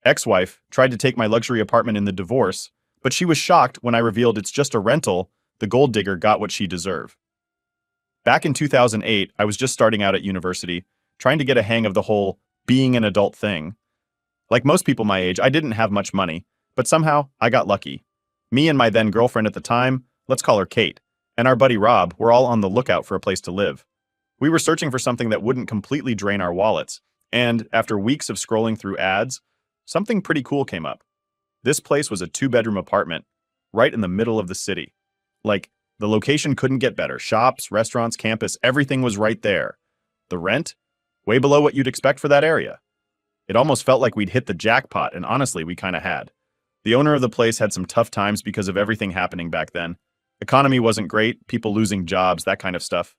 ex-wife tried to take my luxury apartment in the divorce, but she was shocked when I revealed it's just a rental. The gold digger got what she deserved. Back in 2008, I was just starting out at university, trying to get a hang of the whole being an adult thing. Like most people my age, I didn't have much money, but somehow I got lucky. Me and my then girlfriend at the time, let's call her Kate, and our buddy Rob were all on the lookout for a place to live. We were searching for something that wouldn't completely drain our wallets, and after weeks of scrolling through ads, something pretty cool came up. This place was a 2-bedroom apartment, right in the middle of the city. Like, the location couldn't get better. Shops, restaurants, campus, everything was right there. The rent? Way below what you'd expect for that area. It almost felt like we'd hit the jackpot, and honestly, we kinda had. The owner of the place had some tough times because of everything happening back then. Economy wasn't great, people losing jobs, that kind of stuff.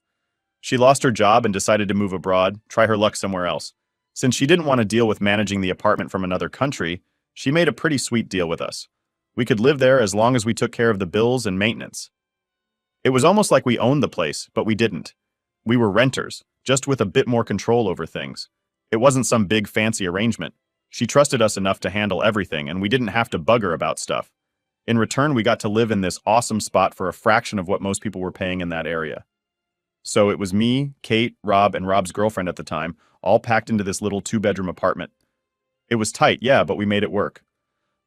She lost her job and decided to move abroad, try her luck somewhere else. Since she didn't want to deal with managing the apartment from another country, she made a pretty sweet deal with us. We could live there as long as we took care of the bills and maintenance. It was almost like we owned the place, but we didn't. We were renters, just with a bit more control over things. It wasn't some big fancy arrangement. She trusted us enough to handle everything, and we didn't have to bug her about stuff. In return, we got to live in this awesome spot for a fraction of what most people were paying in that area. So it was me, Kate, Rob, and Rob's girlfriend at the time, all packed into this little 2-bedroom apartment. It was tight, yeah, but we made it work.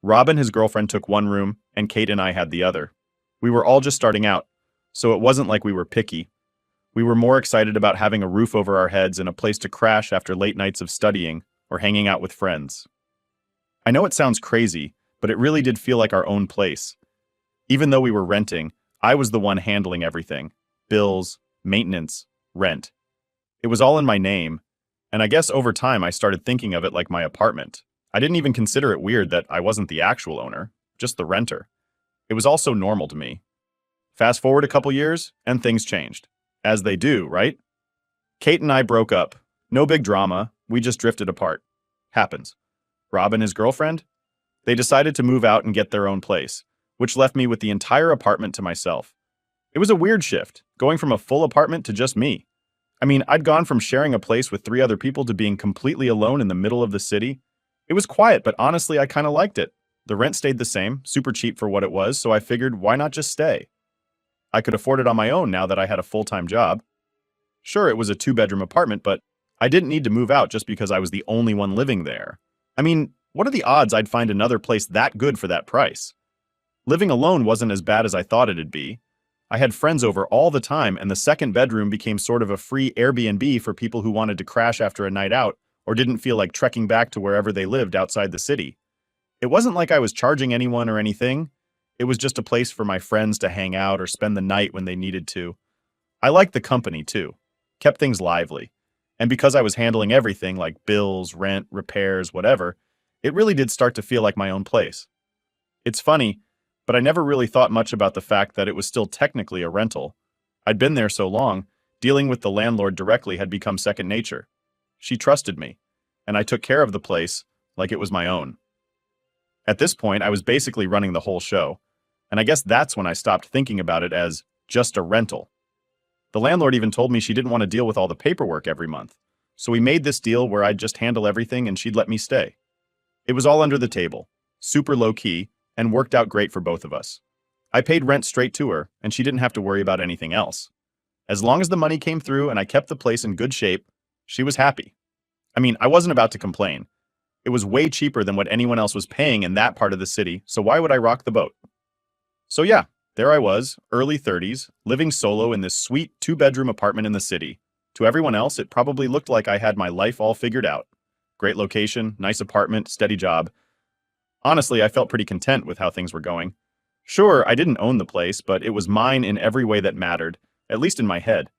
Rob and his girlfriend took one room, and Kate and I had the other. We were all just starting out, so it wasn't like we were picky. We were more excited about having a roof over our heads and a place to crash after late nights of studying or hanging out with friends. I know it sounds crazy, but it really did feel like our own place. Even though we were renting, I was the one handling everything. Bills, maintenance, rent. It was all in my name, and I guess over time I started thinking of it like my apartment. I didn't even consider it weird that I wasn't the actual owner, just the renter. It was all so normal to me. Fast forward a couple years, and things changed. As they do, right? Kate and I broke up. No big drama, we just drifted apart. Happens. Rob and his girlfriend? They decided to move out and get their own place, which left me with the entire apartment to myself. It was a weird shift, going from a full apartment to just me. I mean, I'd gone from sharing a place with 3 other people to being completely alone in the middle of the city. It was quiet, but honestly, I kinda liked it. The rent stayed the same, super cheap for what it was, so I figured, why not just stay? I could afford it on my own now that I had a full-time job. Sure, it was a 2-bedroom apartment, but I didn't need to move out just because I was the only one living there. I mean, what are the odds I'd find another place that good for that price? Living alone wasn't as bad as I thought it'd be. I had friends over all the time, and the second bedroom became sort of a free Airbnb for people who wanted to crash after a night out or didn't feel like trekking back to wherever they lived outside the city. It wasn't like I was charging anyone or anything. It was just a place for my friends to hang out or spend the night when they needed to. I liked the company, too. Kept things lively. And because I was handling everything like bills, rent, repairs, whatever, it really did start to feel like my own place. It's funny, but I never really thought much about the fact that it was still technically a rental. I'd been there so long, dealing with the landlord directly had become second nature. She trusted me, and I took care of the place like it was my own. At this point, I was basically running the whole show, and I guess that's when I stopped thinking about it as just a rental. The landlord even told me she didn't want to deal with all the paperwork every month, so we made this deal where I'd just handle everything and she'd let me stay. It was all under the table, super low-key, and worked out great for both of us. I paid rent straight to her, and she didn't have to worry about anything else. As long as the money came through and I kept the place in good shape, she was happy. I mean, I wasn't about to complain. It was way cheaper than what anyone else was paying in that part of the city, so why would I rock the boat? So yeah, there I was, early 30s, living solo in this sweet 2-bedroom apartment in the city. To everyone else, it probably looked like I had my life all figured out. Great location, nice apartment, steady job. Honestly, I felt pretty content with how things were going. Sure, I didn't own the place, but it was mine in every way that mattered, at least in my head.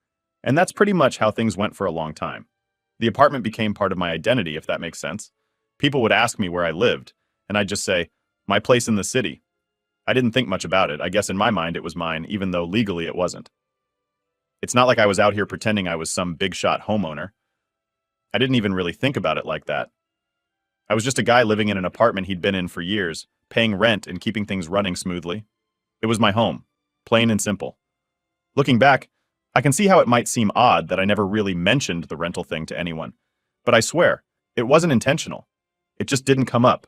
And that's pretty much how things went for a long time. The apartment became part of my identity, if that makes sense. People would ask me where I lived, and I'd just say, my place in the city. I didn't think much about it. I guess in my mind it was mine, even though legally it wasn't. It's not like I was out here pretending I was some big-shot homeowner. I didn't even really think about it like that. I was just a guy living in an apartment he'd been in for years, paying rent and keeping things running smoothly. It was my home, plain and simple. Looking back, I can see how it might seem odd that I never really mentioned the rental thing to anyone. But I swear, it wasn't intentional. It just didn't come up.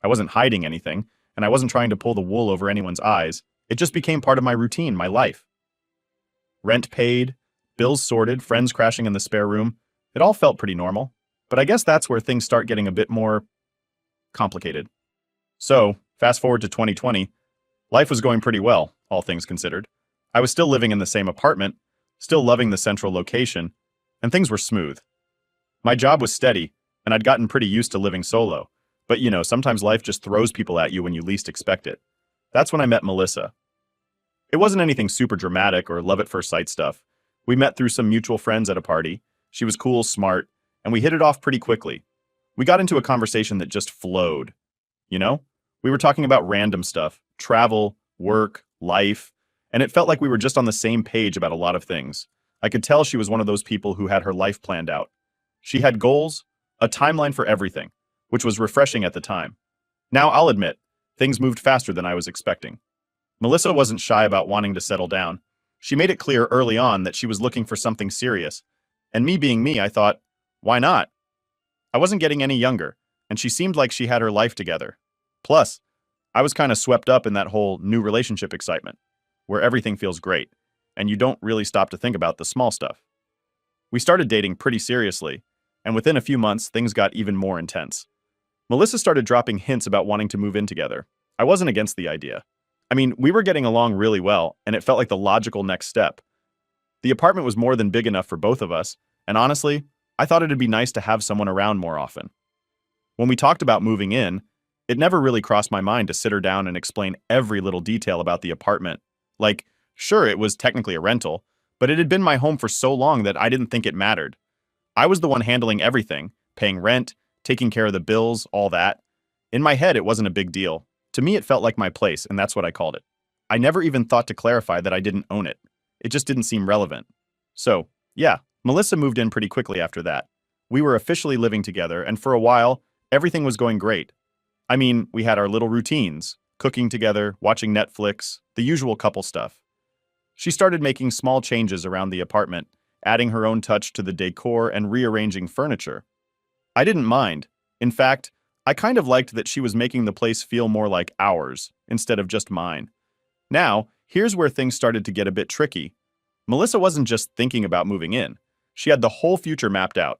I wasn't hiding anything, and I wasn't trying to pull the wool over anyone's eyes. It just became part of my routine, my life. Rent paid, bills sorted, friends crashing in the spare room. It all felt pretty normal. But I guess that's where things start getting a bit more complicated. So, fast forward to 2020, life was going pretty well, all things considered. I was still living in the same apartment, still loving the central location, and things were smooth. My job was steady, and I'd gotten pretty used to living solo. But sometimes life just throws people at you when you least expect it. That's when I met Melissa. It wasn't anything super dramatic or love at first sight stuff. We met through some mutual friends at a party. She was cool, smart, and we hit it off pretty quickly. We got into a conversation that just flowed. We were talking about random stuff, travel, work, life, and it felt like we were just on the same page about a lot of things. I could tell she was one of those people who had her life planned out. She had goals, a timeline for everything, which was refreshing at the time. Now, I'll admit, things moved faster than I was expecting. Melissa wasn't shy about wanting to settle down. She made it clear early on that she was looking for something serious. And me being me, I thought, why not? I wasn't getting any younger, and she seemed like she had her life together. Plus, I was kind of swept up in that whole new relationship excitement, where everything feels great, and you don't really stop to think about the small stuff. We started dating pretty seriously, and within a few months, things got even more intense. Melissa started dropping hints about wanting to move in together. I wasn't against the idea. I mean, we were getting along really well, and it felt like the logical next step. The apartment was more than big enough for both of us, and honestly, I thought it'd be nice to have someone around more often. When we talked about moving in, it never really crossed my mind to sit her down and explain every little detail about the apartment. Like, sure, it was technically a rental, but it had been my home for so long that I didn't think it mattered. I was the one handling everything, paying rent, taking care of the bills, all that. In my head, it wasn't a big deal. To me, it felt like my place, and that's what I called it. I never even thought to clarify that I didn't own it. It just didn't seem relevant. So, yeah, Melissa moved in pretty quickly after that. We were officially living together, and for a while, everything was going great. I mean, we had our little routines, cooking together, watching Netflix, the usual couple stuff. She started making small changes around the apartment, adding her own touch to the decor and rearranging furniture. I didn't mind. In fact, I kind of liked that she was making the place feel more like ours, instead of just mine. Now, here's where things started to get a bit tricky. Melissa wasn't just thinking about moving in. She had the whole future mapped out.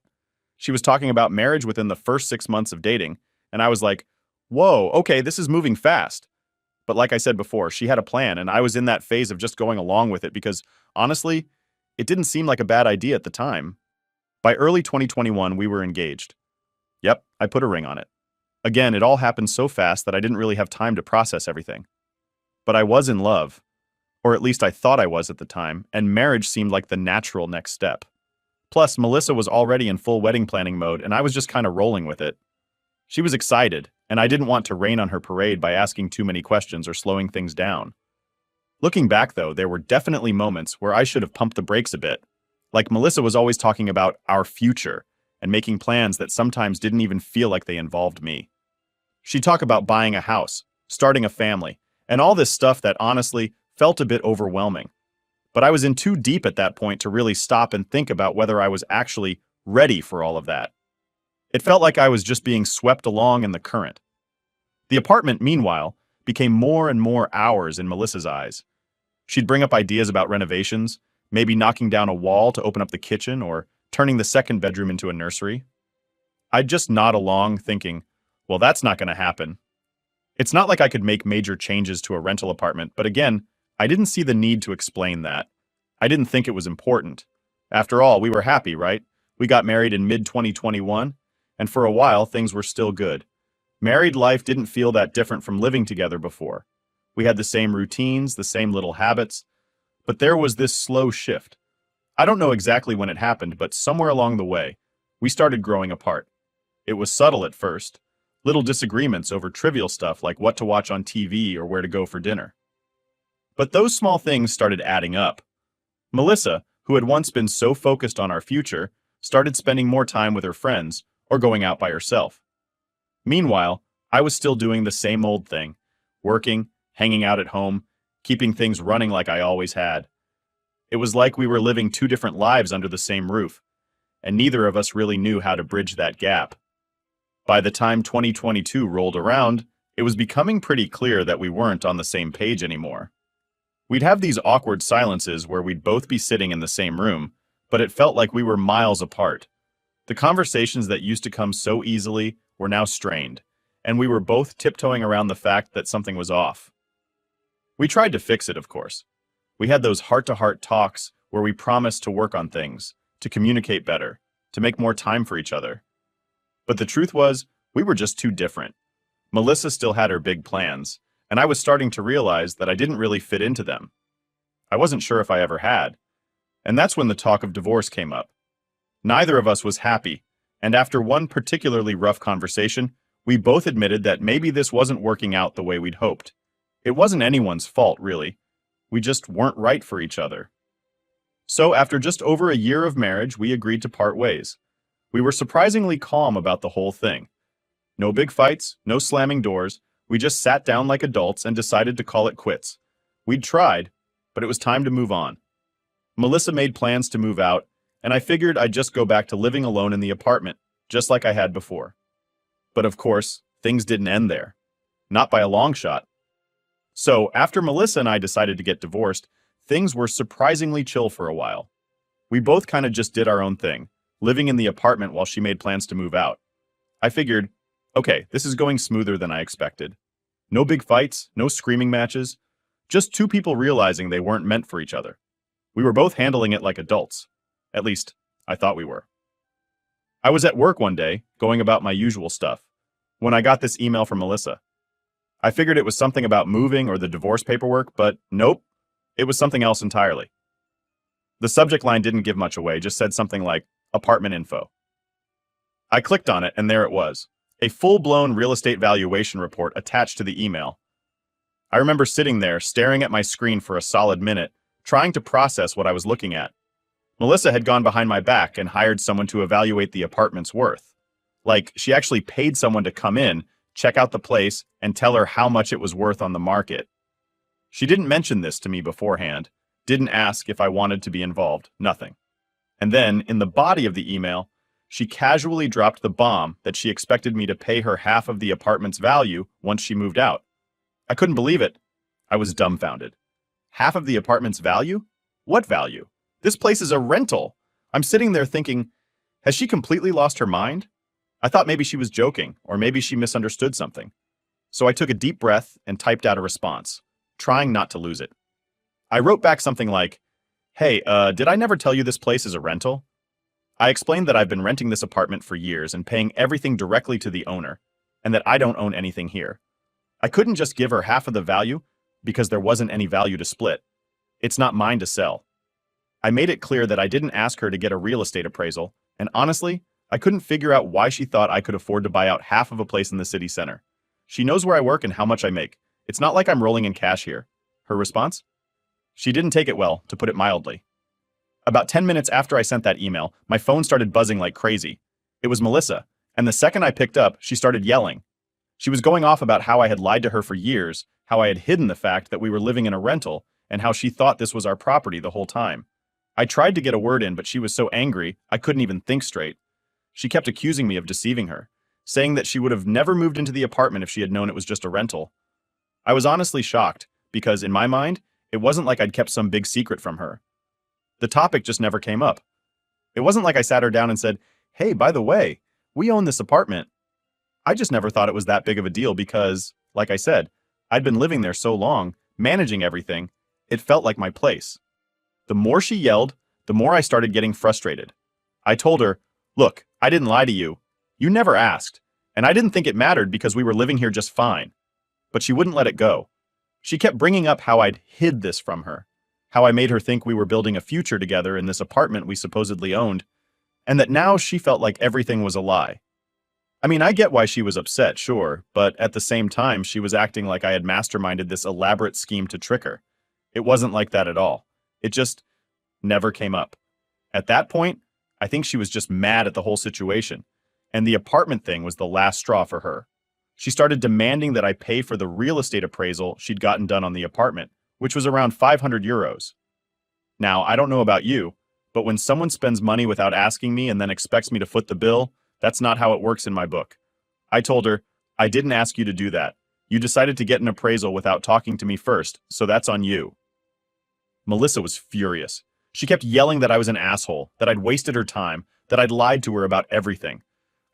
She was talking about marriage within the first 6 months of dating, and I was like, whoa, okay, this is moving fast. But like I said before, she had a plan, and I was in that phase of just going along with it because, honestly, it didn't seem like a bad idea at the time. By early 2021, we were engaged. Yep, I put a ring on it. Again, it all happened so fast that I didn't really have time to process everything. But I was in love, or at least I thought I was at the time, and marriage seemed like the natural next step. Plus, Melissa was already in full wedding planning mode, and I was just kind of rolling with it. She was excited, and I didn't want to rain on her parade by asking too many questions or slowing things down. Looking back, though, there were definitely moments where I should have pumped the brakes a bit. Like Melissa was always talking about our future and making plans that sometimes didn't even feel like they involved me. She'd talk about buying a house, starting a family, and all this stuff that honestly felt a bit overwhelming. But I was in too deep at that point to really stop and think about whether I was actually ready for all of that. It felt like I was just being swept along in the current. The apartment, meanwhile, became more and more ours in Melissa's eyes. She'd bring up ideas about renovations, maybe knocking down a wall to open up the kitchen or turning the second bedroom into a nursery. I'd just nod along, thinking, well, that's not going to happen. It's not like I could make major changes to a rental apartment, but again, I didn't see the need to explain that. I didn't think it was important. After all, we were happy, right? We got married in mid-2021, and for a while, things were still good. Married life didn't feel that different from living together before. We had the same routines, the same little habits, but there was this slow shift. I don't know exactly when it happened, but somewhere along the way, we started growing apart. It was subtle at first, little disagreements over trivial stuff like what to watch on TV or where to go for dinner. But those small things started adding up. Melissa, who had once been so focused on our future, started spending more time with her friends or going out by herself. Meanwhile, I was still doing the same old thing, working, hanging out at home, keeping things running like I always had. It was like we were living two different lives under the same roof, and neither of us really knew how to bridge that gap. By the time 2022 rolled around, It was becoming pretty clear that we weren't on the same page anymore. We'd have these awkward silences where we'd both be sitting in the same room, but it felt like we were miles apart. The conversations that used to come so easily were now strained, and we were both tiptoeing around the fact that something was off. We tried to fix it, of course. We had those heart-to-heart talks where we promised to work on things, to communicate better, to make more time for each other. But the truth was, we were just too different. Melissa still had her big plans, and I was starting to realize that I didn't really fit into them. I wasn't sure if I ever had. And that's when the talk of divorce came up. Neither of us was happy, and after one particularly rough conversation, we both admitted that maybe this wasn't working out the way we'd hoped. It wasn't anyone's fault, really. We just weren't right for each other. So after just over a year of marriage, we agreed to part ways. We were surprisingly calm about the whole thing. No big fights, no slamming doors. We just sat down like adults and decided to call it quits. We'd tried, but it was time to move on. Melissa made plans to move out, and I figured I'd just go back to living alone in the apartment, just like I had before. But of course, things didn't end there. Not by a long shot. So, after Melissa and I decided to get divorced, things were surprisingly chill for a while. We both kind of just did our own thing, living in the apartment while she made plans to move out. I figured, okay, this is going smoother than I expected. No big fights, no screaming matches, just two people realizing they weren't meant for each other. We were both handling it like adults. At least, I thought we were. I was at work one day, going about my usual stuff, when I got this email from Melissa. I figured it was something about moving or the divorce paperwork, but nope, it was something else entirely. The subject line didn't give much away, just said something like, apartment info. I clicked on it, and there it was, a full-blown real estate valuation report attached to the email. I remember sitting there, staring at my screen for a solid minute, trying to process what I was looking at. Melissa had gone behind my back and hired someone to evaluate the apartment's worth. Like, she actually paid someone to come in, check out the place, and tell her how much it was worth on the market. She didn't mention this to me beforehand, didn't ask if I wanted to be involved, nothing. And then, in the body of the email, she casually dropped the bomb that she expected me to pay her half of the apartment's value once she moved out. I couldn't believe it. I was dumbfounded. Half of the apartment's value? What value? This place is a rental. I'm sitting there thinking, has she completely lost her mind? I thought maybe she was joking, or maybe she misunderstood something. So I took a deep breath and typed out a response, trying not to lose it. I wrote back something like, hey, did I never tell you this place is a rental? I explained that I've been renting this apartment for years and paying everything directly to the owner, and that I don't own anything here. I couldn't just give her half of the value because there wasn't any value to split. It's not mine to sell. I made it clear that I didn't ask her to get a real estate appraisal, and honestly, I couldn't figure out why she thought I could afford to buy out half of a place in the city center. She knows where I work and how much I make. It's not like I'm rolling in cash here. Her response? She didn't take it well, to put it mildly. About 10 minutes after I sent that email, my phone started buzzing like crazy. It was Melissa, and the second I picked up, she started yelling. She was going off about how I had lied to her for years, how I had hidden the fact that we were living in a rental, and how she thought this was our property the whole time. I tried to get a word in, but she was so angry, I couldn't even think straight. She kept accusing me of deceiving her, saying that she would have never moved into the apartment if she had known it was just a rental. I was honestly shocked, because in my mind, it wasn't like I'd kept some big secret from her. The topic just never came up. It wasn't like I sat her down and said, hey, by the way, we own this apartment. I just never thought it was that big of a deal because, like I said, I'd been living there so long, managing everything, it felt like my place. The more she yelled, the more I started getting frustrated. I told her, look, I didn't lie to you. You never asked, and I didn't think it mattered because we were living here just fine. But she wouldn't let it go. She kept bringing up how I'd hid this from her, how I made her think we were building a future together in this apartment we supposedly owned, and that now she felt like everything was a lie. I mean, I get why she was upset, sure, but at the same time, she was acting like I had masterminded this elaborate scheme to trick her. It wasn't like that at all. It just never came up. At that point, I think she was just mad at the whole situation, and the apartment thing was the last straw for her. She started demanding that I pay for the real estate appraisal she'd gotten done on the apartment, which was around 500 euros. Now, I don't know about you, but when someone spends money without asking me and then expects me to foot the bill, that's not how it works in my book. I told her, I didn't ask you to do that. You decided to get an appraisal without talking to me first, so that's on you." Melissa was furious. She kept yelling that I was an asshole, that I'd wasted her time, that I'd lied to her about everything.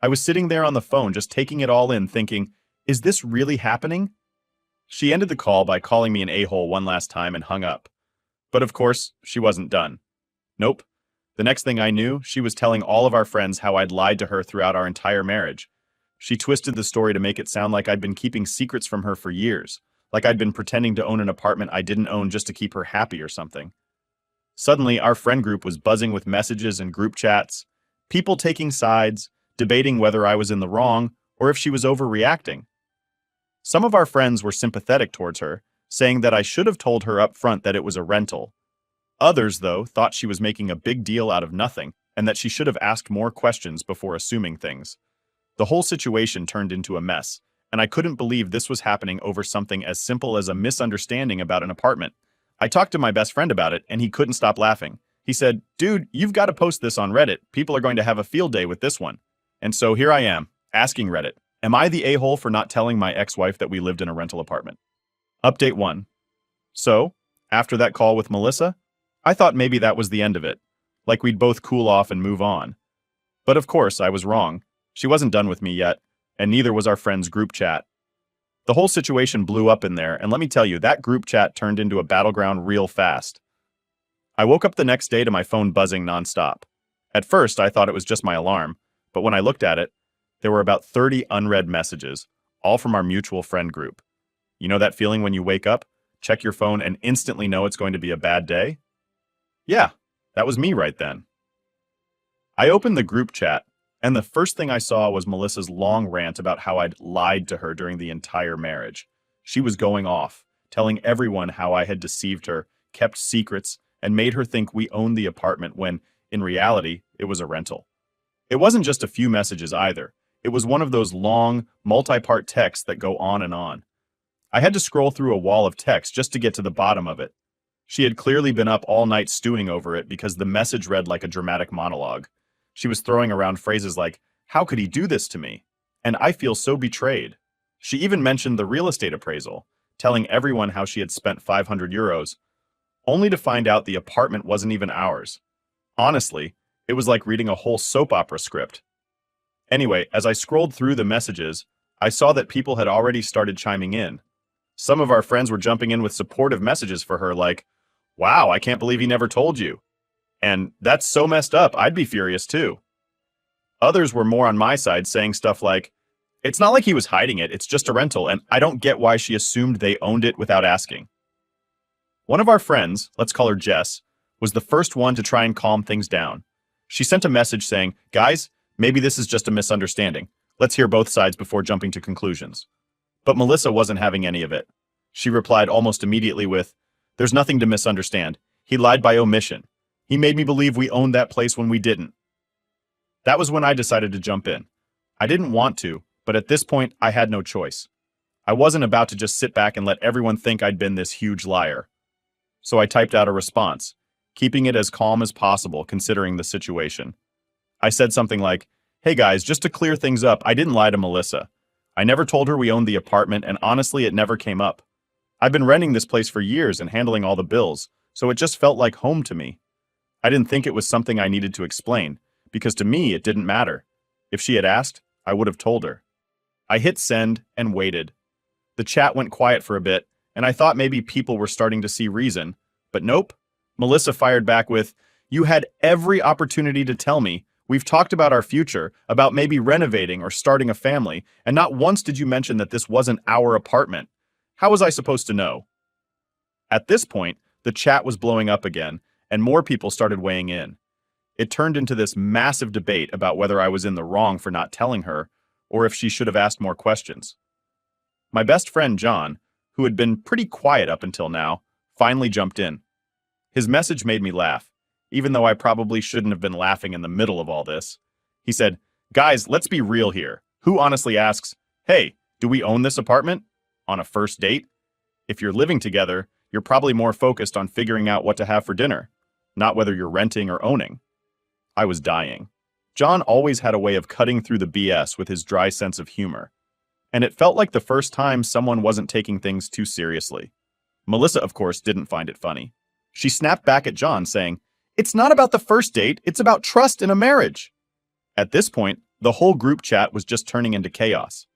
I was sitting there on the phone just taking it all in, thinking, is this really happening? She ended the call by calling me an a-hole one last time and hung up. But of course, she wasn't done. Nope. The next thing I knew, she was telling all of our friends how I'd lied to her throughout our entire marriage. She twisted the story to make it sound like I'd been keeping secrets from her for years, like I'd been pretending to own an apartment I didn't own just to keep her happy or something. Suddenly, our friend group was buzzing with messages and group chats, people taking sides, debating whether I was in the wrong or if she was overreacting. Some of our friends were sympathetic towards her, saying that I should have told her up front that it was a rental. Others, though, thought she was making a big deal out of nothing and that she should have asked more questions before assuming things. The whole situation turned into a mess, and I couldn't believe this was happening over something as simple as a misunderstanding about an apartment. I talked to my best friend about it, and he couldn't stop laughing. He said, "Dude, you've got to post this on Reddit. People are going to have a field day with this one." And so here I am, asking Reddit, am I the a-hole for not telling my ex-wife that we lived in a rental apartment? Update 1. So, after that call with Melissa, I thought maybe that was the end of it, like we'd both cool off and move on. But of course, I was wrong. She wasn't done with me yet, and neither was our friend's group chat. The whole situation blew up in there, and let me tell you, that group chat turned into a battleground real fast. I woke up the next day to my phone buzzing nonstop. At first, I thought it was just my alarm, but when I looked at it, there were about 30 unread messages, all from our mutual friend group. You know that feeling when you wake up, check your phone, and instantly know it's going to be a bad day? Yeah, that was me right then. I opened the group chat, and the first thing I saw was Melissa's long rant about how I'd lied to her during the entire marriage. She was going off, telling everyone how I had deceived her, kept secrets, and made her think we owned the apartment when, in reality, it was a rental. It wasn't just a few messages either. It was one of those long, multi-part texts that go on and on. I had to scroll through a wall of text just to get to the bottom of it. She had clearly been up all night stewing over it because the message read like a dramatic monologue. She was throwing around phrases like, "How could he do this to me?" And "I feel so betrayed." She even mentioned the real estate appraisal, telling everyone how she had spent 500 euros, only to find out the apartment wasn't even ours. Honestly, it was like reading a whole soap opera script. Anyway, as I scrolled through the messages, I saw that people had already started chiming in. Some of our friends were jumping in with supportive messages for her like, "Wow, I can't believe he never told you." And "That's so messed up, I'd be furious too." Others were more on my side, saying stuff like, "It's not like he was hiding it, it's just a rental, and I don't get why she assumed they owned it without asking." One of our friends, let's call her Jess, was the first one to try and calm things down. She sent a message saying, "Guys, maybe this is just a misunderstanding. Let's hear both sides before jumping to conclusions." But Melissa wasn't having any of it. She replied almost immediately with, "There's nothing to misunderstand. He lied by omission. He made me believe we owned that place when we didn't." That was when I decided to jump in. I didn't want to, but at this point, I had no choice. I wasn't about to just sit back and let everyone think I'd been this huge liar. So I typed out a response, keeping it as calm as possible considering the situation. I said something like, "Hey guys, just to clear things up, I didn't lie to Melissa. I never told her we owned the apartment, and honestly, it never came up. I've been renting this place for years and handling all the bills, so it just felt like home to me. I didn't think it was something I needed to explain, because to me, it didn't matter. If she had asked, I would have told her." I hit send and waited. The chat went quiet for a bit, and I thought maybe people were starting to see reason, but nope. Melissa fired back with, "You had every opportunity to tell me. We've talked about our future, about maybe renovating or starting a family, and not once did you mention that this wasn't our apartment. How was I supposed to know?" At this point, the chat was blowing up again, and more people started weighing in. It turned into this massive debate about whether I was in the wrong for not telling her, or if she should have asked more questions. My best friend John, who had been pretty quiet up until now, finally jumped in. His message made me laugh, even though I probably shouldn't have been laughing in the middle of all this. He said, "Guys, let's be real here. Who honestly asks, 'Hey, do we own this apartment?' on a first date? If you're living together, you're probably more focused on figuring out what to have for dinner, not whether you're renting or owning." I was dying. John always had a way of cutting through the BS with his dry sense of humor. and it felt like the first time someone wasn't taking things too seriously. Melissa, of course, didn't find it funny. She snapped back at John, saying, "It's not about the first date, it's about trust in a marriage." At this point, the whole group chat was just turning into chaos.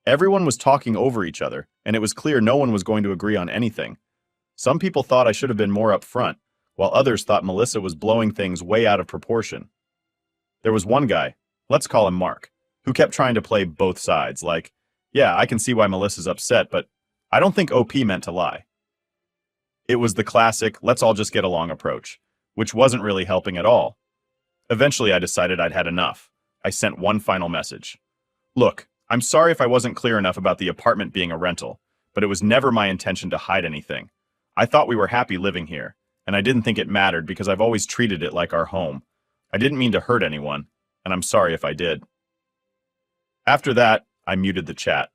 Everyone was talking over each other, and it was clear no one was going to agree on anything. Some people thought I should have been more upfront, while others thought Melissa was blowing things way out of proportion. There was one guy, let's call him Mark, who kept trying to play both sides, like, yeah, I can see why Melissa's upset, but I don't think OP meant to lie. It was the classic, let's all just get along approach, which wasn't really helping at all. Eventually, I decided I'd had enough. I sent one final message. Look, I'm sorry if I wasn't clear enough about the apartment being a rental, but it was never my intention to hide anything. I thought we were happy living here, and I didn't think it mattered because I've always treated it like our home. I didn't mean to hurt anyone, and I'm sorry if I did. After that, I muted the chat.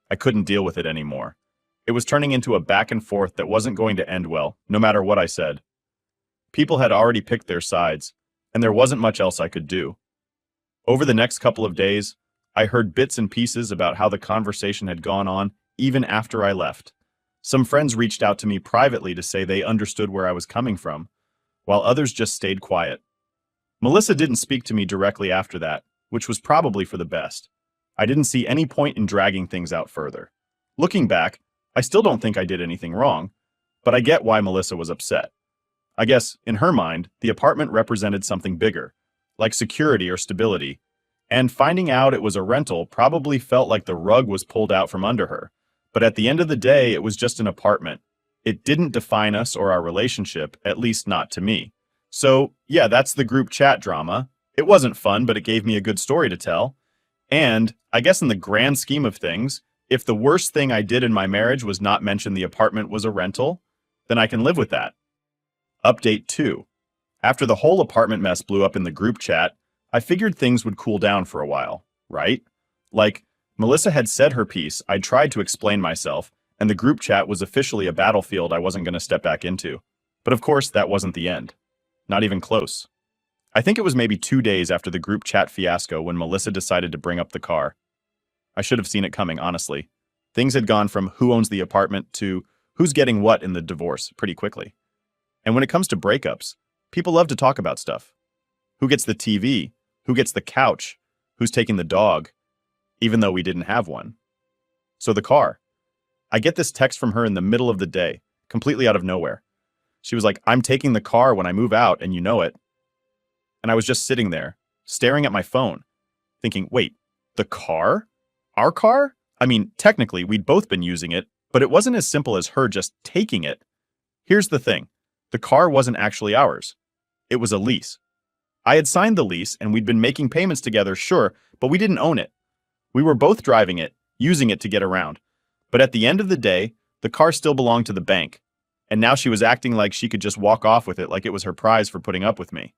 I couldn't deal with it anymore. It was turning into a back and forth that wasn't going to end well, no matter what I said. People had already picked their sides, and there wasn't much else I could do. Over the next couple of days, I heard bits and pieces about how the conversation had gone on even after I left. Some friends reached out to me privately to say they understood where I was coming from, while others just stayed quiet. Melissa didn't speak to me directly after that, which was probably for the best. I didn't see any point in dragging things out further. Looking back, I still don't think I did anything wrong, but I get why Melissa was upset. I guess, in her mind, the apartment represented something bigger, like security or stability, and finding out it was a rental probably felt like the rug was pulled out from under her. But at the end of the day, it was just an apartment. It didn't define us or our relationship, at least not to me. So, yeah, that's the group chat drama. It wasn't fun, but it gave me a good story to tell. And, I guess in the grand scheme of things, if the worst thing I did in my marriage was not mention the apartment was a rental, then I can live with that. Update 2. After the whole apartment mess blew up in the group chat, I figured things would cool down for a while, right? Like, Melissa had said her piece, I'd tried to explain myself, and the group chat was officially a battlefield I wasn't going to step back into. But of course, that wasn't the end. Not even close. I think it was maybe 2 days after the group chat fiasco when Melissa decided to bring up the car. I should have seen it coming, honestly. Things had gone from who owns the apartment to who's getting what in the divorce pretty quickly. And when it comes to breakups, people love to talk about stuff. Who gets the TV? Who gets the couch? Who's taking the dog? Even though we didn't have one. So the car. I get this text from her in the middle of the day, completely out of nowhere. She was like, I'm taking the car when I move out, and you know it. And I was just sitting there, staring at my phone, thinking, wait, the car? Our car? I mean, technically, we'd both been using it, but it wasn't as simple as her just taking it. Here's the thing. The car wasn't actually ours. It was a lease. I had signed the lease, and we'd been making payments together, sure, but we didn't own it. We were both driving it, using it to get around. But at the end of the day, the car still belonged to the bank. And now she was acting like she could just walk off with it like it was her prize for putting up with me.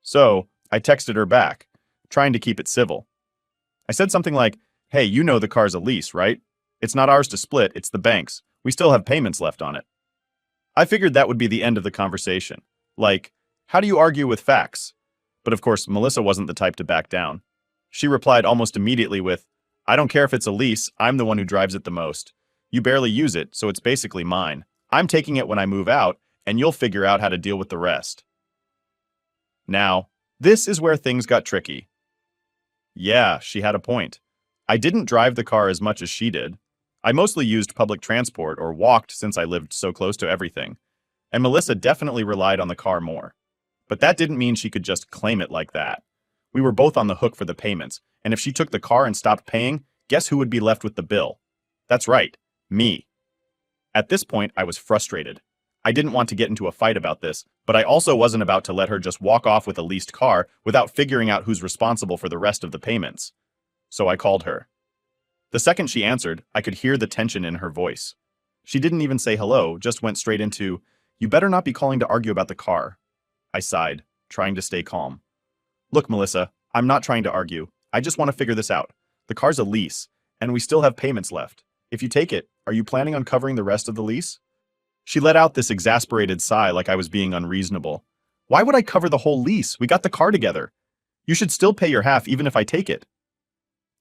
So, I texted her back, trying to keep it civil. I said something like, hey, you know the car's a lease, right? It's not ours to split, it's the bank's. We still have payments left on it. I figured that would be the end of the conversation. Like, how do you argue with facts? But of course, Melissa wasn't the type to back down. She replied almost immediately with, I don't care if it's a lease, I'm the one who drives it the most. You barely use it, so it's basically mine. I'm taking it when I move out, and you'll figure out how to deal with the rest. Now, this is where things got tricky. Yeah, she had a point. I didn't drive the car as much as she did. I mostly used public transport or walked since I lived so close to everything. And Melissa definitely relied on the car more. But that didn't mean she could just claim it like that. We were both on the hook for the payments, and if she took the car and stopped paying, guess who would be left with the bill? That's right, me. At this point, I was frustrated. I didn't want to get into a fight about this, but I also wasn't about to let her just walk off with a leased car without figuring out who's responsible for the rest of the payments. So I called her. The second she answered, I could hear the tension in her voice. She didn't even say hello, just went straight into, you better not be calling to argue about the car. I sighed, trying to stay calm. Look, Melissa, I'm not trying to argue. I just want to figure this out. The car's a lease, and we still have payments left. If you take it, are you planning on covering the rest of the lease? She let out this exasperated sigh like I was being unreasonable. Why would I cover the whole lease? We got the car together. You should still pay your half even if I take it.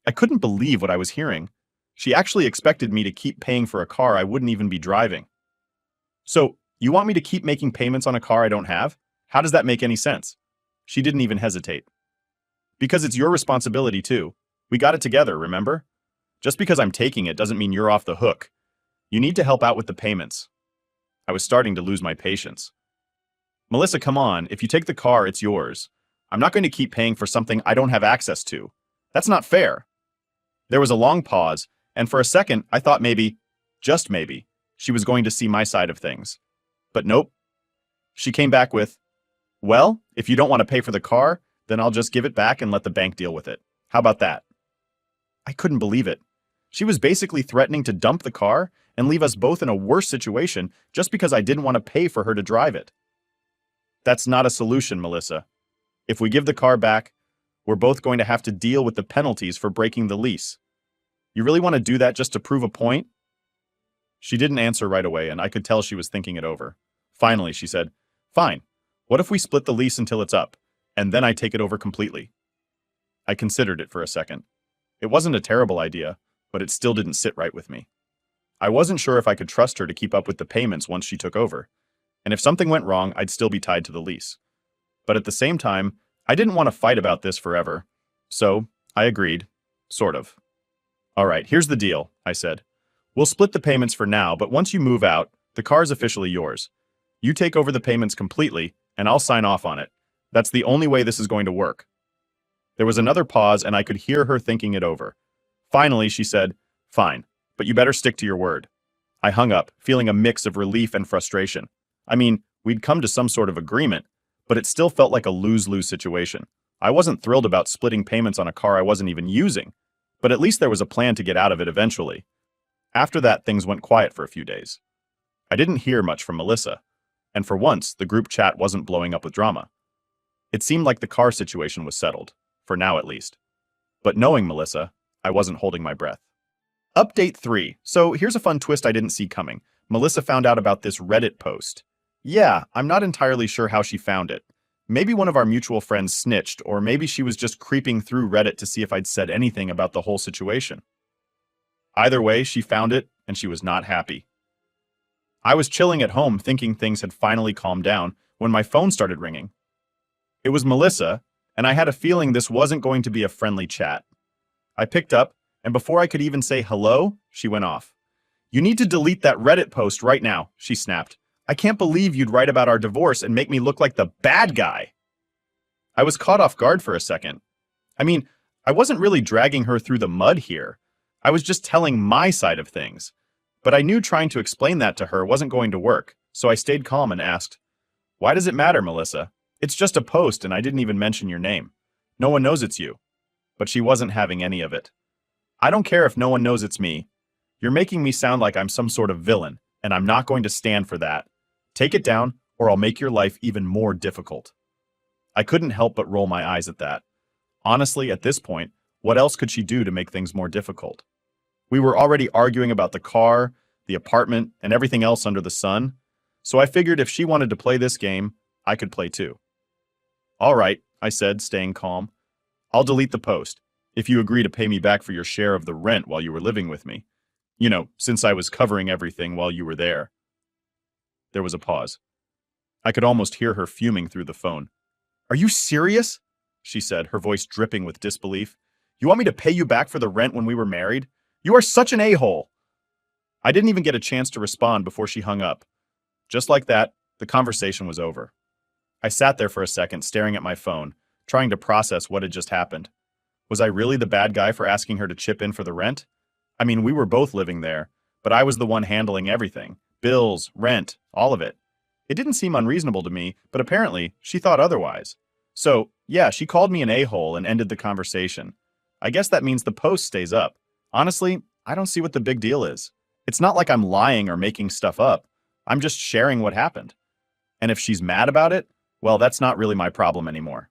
I couldn't believe what I was hearing. She actually expected me to keep paying for a car I wouldn't even be driving. So, you want me to keep making payments on a car I don't have? How does that make any sense? She didn't even hesitate. Because it's your responsibility too. We got it together, remember? Just because I'm taking it doesn't mean you're off the hook. You need to help out with the payments. I was starting to lose my patience. Melissa, come on, if you take the car, it's yours. I'm not going to keep paying for something I don't have access to. That's not fair. There was a long pause, and for a second, I thought maybe, just maybe, she was going to see my side of things. But nope. She came back with, well, if you don't want to pay for the car, then I'll just give it back and let the bank deal with it. How about that? I couldn't believe it. She was basically threatening to dump the car and leave us both in a worse situation just because I didn't want to pay for her to drive it. That's not a solution, Melissa. If we give the car back, we're both going to have to deal with the penalties for breaking the lease. You really want to do that just to prove a point? She didn't answer right away, and I could tell she was thinking it over. Finally, she said, fine. What if we split the lease until it's up, and then I take it over completely? I considered it for a second. It wasn't a terrible idea, but it still didn't sit right with me. I wasn't sure if I could trust her to keep up with the payments once she took over, and if something went wrong, I'd still be tied to the lease. But at the same time, I didn't want to fight about this forever, so I agreed, sort of. All right, here's the deal, I said. We'll split the payments for now, but once you move out, the car's officially yours. You take over the payments completely, and I'll sign off on it. That's the only way this is going to work. There was another pause, and I could hear her thinking it over. Finally, she said, fine, but you better stick to your word. I hung up, feeling a mix of relief and frustration. I mean, we'd come to some sort of agreement, but it still felt like a lose-lose situation. I wasn't thrilled about splitting payments on a car I wasn't even using, but at least there was a plan to get out of it eventually. After that, things went quiet for a few days. I didn't hear much from Melissa, and for once, the group chat wasn't blowing up with drama. It seemed like the car situation was settled, for now at least. But knowing Melissa, I wasn't holding my breath. Update 3. So here's a fun twist I didn't see coming. Melissa found out about this Reddit post. Yeah, I'm not entirely sure how she found it. Maybe one of our mutual friends snitched, or maybe she was just creeping through Reddit to see if I'd said anything about the whole situation. Either way, she found it, and she was not happy. I was chilling at home thinking things had finally calmed down when my phone started ringing. It was Melissa, and I had a feeling this wasn't going to be a friendly chat. I picked up, and before I could even say hello, she went off. You need to delete that Reddit post right now, she snapped. I can't believe you'd write about our divorce and make me look like the bad guy. I was caught off guard for a second. I mean, I wasn't really dragging her through the mud here. I was just telling my side of things. But I knew trying to explain that to her wasn't going to work, so I stayed calm and asked, why does it matter, Melissa? It's just a post and I didn't even mention your name. No one knows it's you. But she wasn't having any of it. I don't care if no one knows it's me. You're making me sound like I'm some sort of villain, and I'm not going to stand for that. Take it down, or I'll make your life even more difficult. I couldn't help but roll my eyes at that. Honestly, at this point, what else could she do to make things more difficult? We were already arguing about the car, the apartment, and everything else under the sun, so I figured if she wanted to play this game, I could play too. All right, I said, staying calm. I'll delete the post, if you agree to pay me back for your share of the rent while you were living with me. You know, since I was covering everything while you were there. There was a pause. I could almost hear her fuming through the phone. Are you serious? She said, her voice dripping with disbelief. You want me to pay you back for the rent when we were married? You are such an a-hole. I didn't even get a chance to respond before she hung up. Just like that, the conversation was over. I sat there for a second, staring at my phone, trying to process what had just happened. Was I really the bad guy for asking her to chip in for the rent? I mean, we were both living there, but I was the one handling everything. Bills, rent, all of it. It didn't seem unreasonable to me, but apparently she thought otherwise. So, yeah, she called me an a-hole and ended the conversation. I guess that means the post stays up. Honestly, I don't see what the big deal is. It's not like I'm lying or making stuff up. I'm just sharing what happened. And if she's mad about it, well, that's not really my problem anymore.